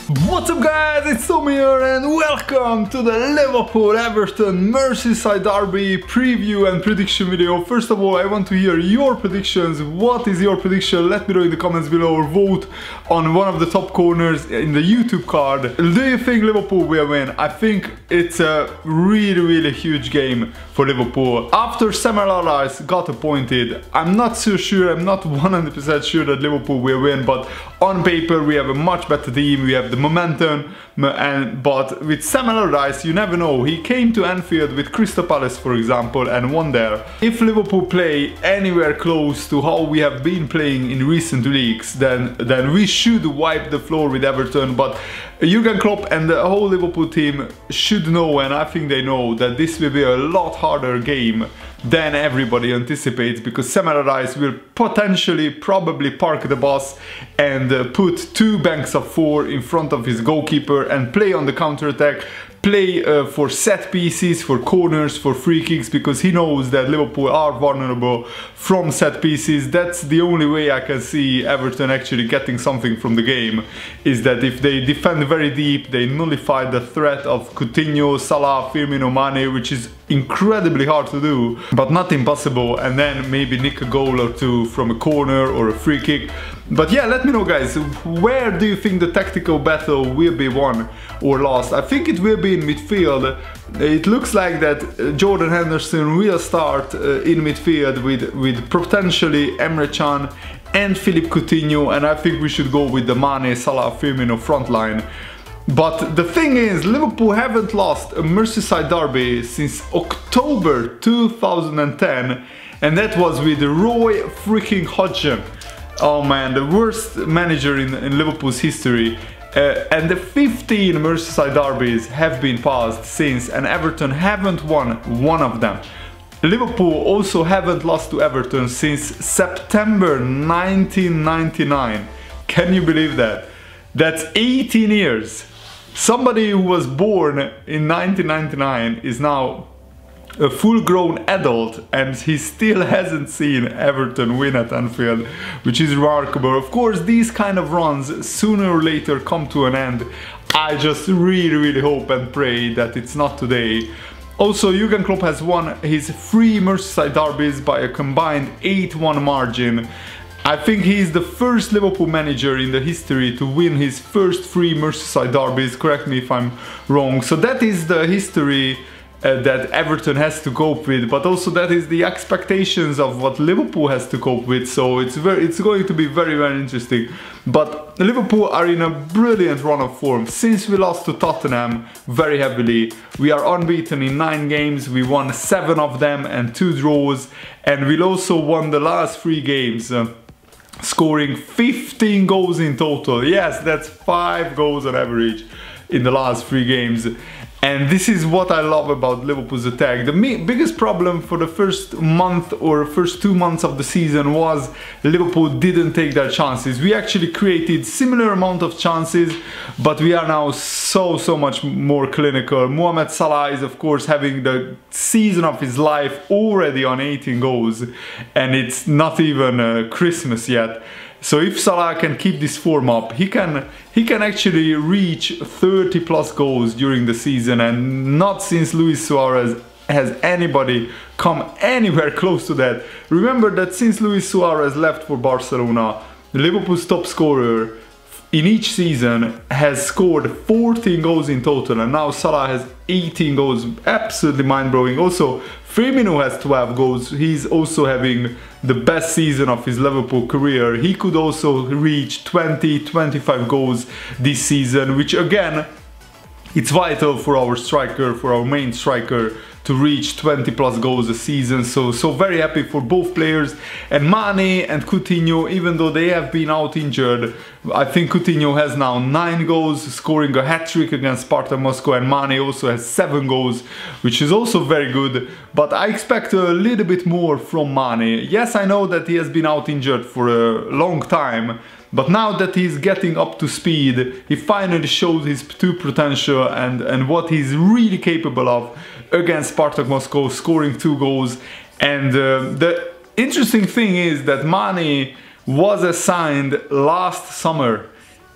What's up guys, it's Tom here and welcome to the Liverpool Everton Merseyside derby preview and prediction video. First of all, I want to hear your predictions. What is your prediction? Let me know in the comments below or vote on one of the top corners in the YouTube card. Do you think Liverpool will win? I think it's a really huge game for Liverpool. After Sam Allardyce got appointed, I'm not so sure, I'm not 100% sure that Liverpool will win, but on paper we have a much better team, we have the momentum, but with Sam Allardyce you never know. He came to Anfield with Crystal Palace, for example, and won there. If Liverpool play anywhere close to how we have been playing in recent weeks, then we should wipe the floor with Everton. But Jurgen Klopp and the whole Liverpool team should know, and I think they know, that this will be a lot harder game than everybody anticipates, because Sam Allardyce will probably park the bus and put two banks of four in front of his goalkeeper and play on the counter-attack, play for set pieces, for corners, for free kicks, because he knows that Liverpool are vulnerable from set pieces. That's the only way I can see Everton actually getting something from the game, is that if they defend very deep, they nullify the threat of Coutinho, Salah, Firmino, Mane, which is incredibly hard to do, but not impossible, and then maybe nick a goal or two from a corner or a free kick. But yeah, let me know guys, where do you think the tactical battle will be won or lost? I think it will be in midfield. It looks like that Jordan Henderson will start in midfield with potentially Emre Can and Philippe Coutinho, and I think we should go with the Mane, Salah, Firmino front line. But the thing is, Liverpool haven't lost a Merseyside derby since October 2010, and that was with Roy freaking Hodgson. Oh man, the worst manager in Liverpool's history. And the 15 Merseyside derbies have been passed since, and Everton haven't won one of them. Liverpool also haven't lost to Everton since September 1999. Can you believe that? That's 18 years. Somebody who was born in 1999 is now a full-grown adult and he still hasn't seen Everton win at Anfield, which is remarkable. Of course, these kind of runs sooner or later come to an end. I just really hope and pray that it's not today. Also, Jurgen Klopp has won his 3 Merseyside derbies by a combined 8-1 margin. I think he's the first Liverpool manager in the history to win his first 3 Merseyside derbies, correct me if I'm wrong. So that is the history that Everton has to cope with, but also that is the expectations of what Liverpool has to cope with, so it's going to be very interesting. But Liverpool are in a brilliant run of form. Since we lost to Tottenham very heavily, we are unbeaten in 9 games, we won 7 of them and 2 draws, and we also won the last 3 games, scoring 15 goals in total. Yes, that's 5 goals on average in the last 3 games. And this is what I love about Liverpool's attack. The biggest problem for the first month or first 2 months of the season was Liverpool didn't take their chances. We actually created similar amount of chances, but we are now so much more clinical. Mohamed Salah is of course having the season of his life already on 18 goals, and it's not even Christmas yet. So if Salah can keep this form up, he can actually reach 30 plus goals during the season, and not since Luis Suarez has anybody come anywhere close to that. Remember that since Luis Suarez left for Barcelona, Liverpool's top scorer in each season has scored 14 goals in total, and now Salah has 18 goals. Absolutely mind-blowing. Also, Firmino has 12 goals. He's also having the best season of his Liverpool career. He could also reach 20-25 goals this season, which again, it's vital for our striker, for our main striker, to reach 20 plus goals a season. So very happy for both players. And Mane and Coutinho, even though they have been out injured, I think Coutinho has now 9 goals, scoring a hat-trick against Sparta Moscow, and Mane also has 7 goals, which is also very good. But I expect a little bit more from Mane. Yes, I know that he has been out injured for a long time, but now that he's getting up to speed, he finally showed his true potential and what he's really capable of against Spartak Moscow, scoring 2 goals. And the interesting thing is that Mane was assigned last summer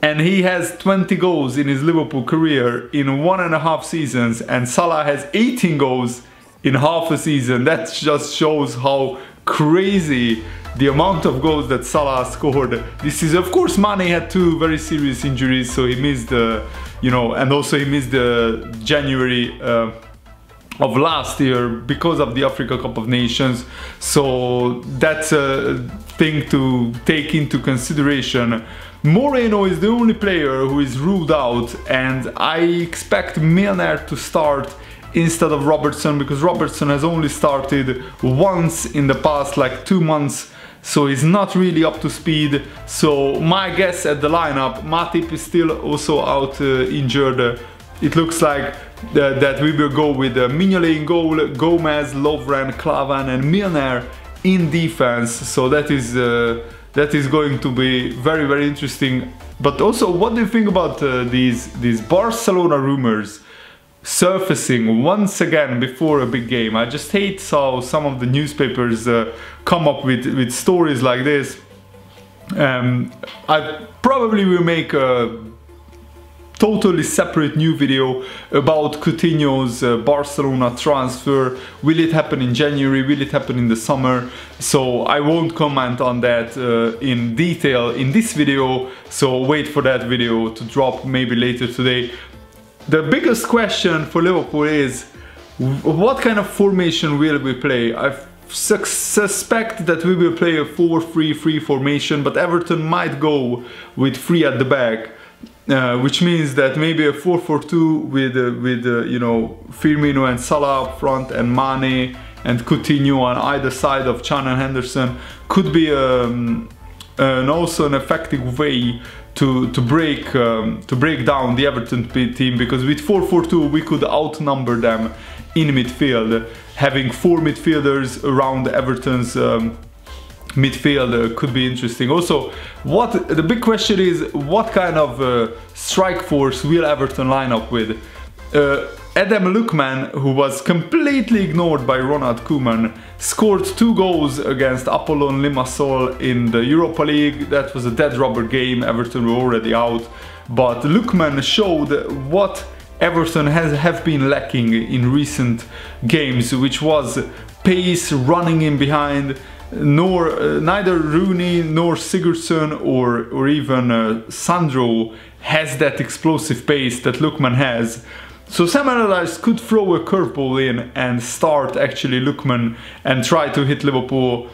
and he has 20 goals in his Liverpool career in 1.5 seasons, and Salah has 18 goals in half a season. That just shows how crazy the amount of goals that Salah scored this season. Of course, Mane had 2 very serious injuries, so he missed the, you know, and also he missed the January of last year because of the Africa Cup of Nations. So that's a thing to take into consideration. Moreno is the only player who is ruled out, and I expect Milner to start instead of Robertson, because Robertson has only started once in the past like 2 months, so he's not really up to speed. So my guess at the lineup, Matip is still also out injured. It looks like that we will go with Mignolet in goal, Gomez, Lovren, Klavan and Milner in defense. So that is going to be very, very interesting. But also, what do you think about these Barcelona rumors surfacing once again before a big game? I just hate how some of the newspapers come up with stories like this. I probably will make a totally separate new video about Coutinho's Barcelona transfer. Will it happen in January? Will it happen in the summer? So I won't comment on that in detail in this video, so wait for that video to drop maybe later today. The biggest question for Liverpool is, what kind of formation will we play? I suspect that we will play a 4-3-3 formation, but Everton might go with 3 at the back. Which means that maybe a 4-4-2 with you know, Firmino and Salah up front and Mane and Coutinho on either side of Can and Henderson could be also an effective way to break down the Everton team, because with 4-4-2 we could outnumber them in midfield. Having 4 midfielders around Everton's midfield could be interesting. Also, the big question is, what kind of strike force will Everton line up with? Adam Lookman, who was completely ignored by Ronald Koeman, scored 2 goals against Apollon Limassol in the Europa League. That was a dead rubber game, Everton were already out, but Lookman showed what Everton have been lacking in recent games, which was pace, running in behind. Neither Rooney nor Sigurdsson or even Sandro has that explosive pace that Lookman has. So Sam Allardyce could throw a curveball in and start actually Lookman and try to hit Liverpool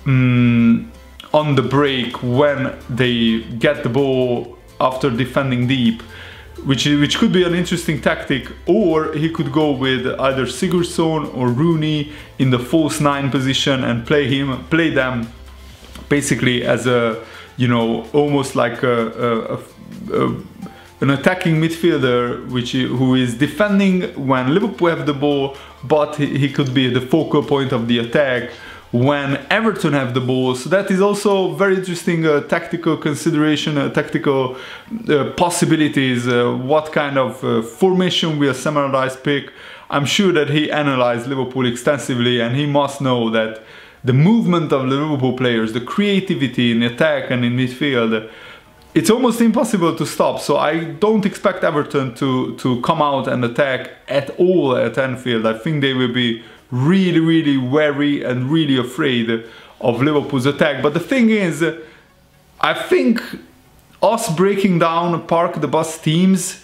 on the break when they get the ball after defending deep, which could be an interesting tactic. Or he could go with either Sigurdsson or Rooney in the false 9 position and play them basically as a, you know, almost like an attacking midfielder who is defending when Liverpool have the ball, but he could be the focal point of the attack when Everton have the ball. So that is also very interesting tactical consideration, tactical possibilities. What kind of formation will Sam Allardyce pick? I'm sure that he analyzed Liverpool extensively, and he must know that the movement of the Liverpool players, the creativity in attack and in midfield, it's almost impossible to stop. So I don't expect Everton to come out and attack at all at Anfield. I think they will be really, really wary and really afraid of Liverpool's attack. But the thing is, I think us breaking down park the bus teams,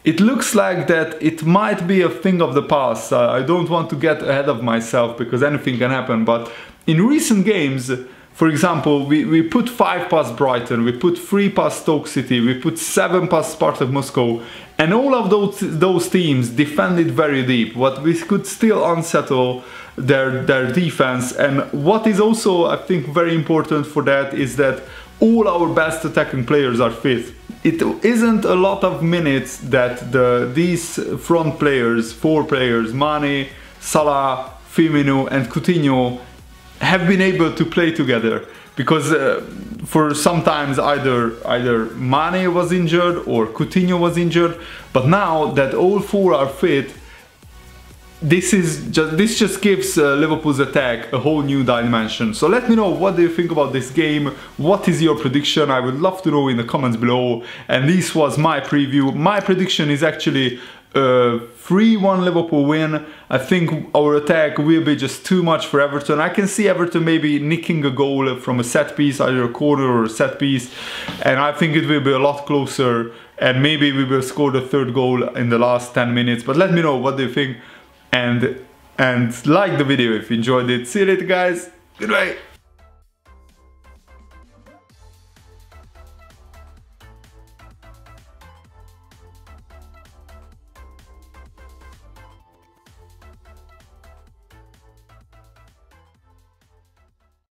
it looks like that it might be a thing of the past. I don't want to get ahead of myself because anything can happen, but in recent games, for example, we put 5 past Brighton, we put 3 past Stoke City, we put 7 past Spartak Moscow, and all of those teams defended very deep. What we could still unsettle their defense. And what is also, I think, very important for that is that all our best attacking players are fit. It isn't a lot of minutes that these front players, 4 players, Mane, Salah, Firmino and Coutinho, have been able to play together, because for sometimes either Mane was injured or Coutinho was injured, but now that all 4 are fit, this just gives Liverpool's attack a whole new dimension. So let me know, what do you think about this game? What is your prediction? I would love to know in the comments below. And this was my preview. My prediction is actually a 3-1 Liverpool win. I think our attack will be just too much for Everton. I can see Everton maybe nicking a goal from a set piece, either a corner or a set piece, and I think it will be a lot closer, and maybe we will score the third goal in the last 10 minutes. But let me know, what do you think? And like the video if you enjoyed it. See you later, guys. Goodbye.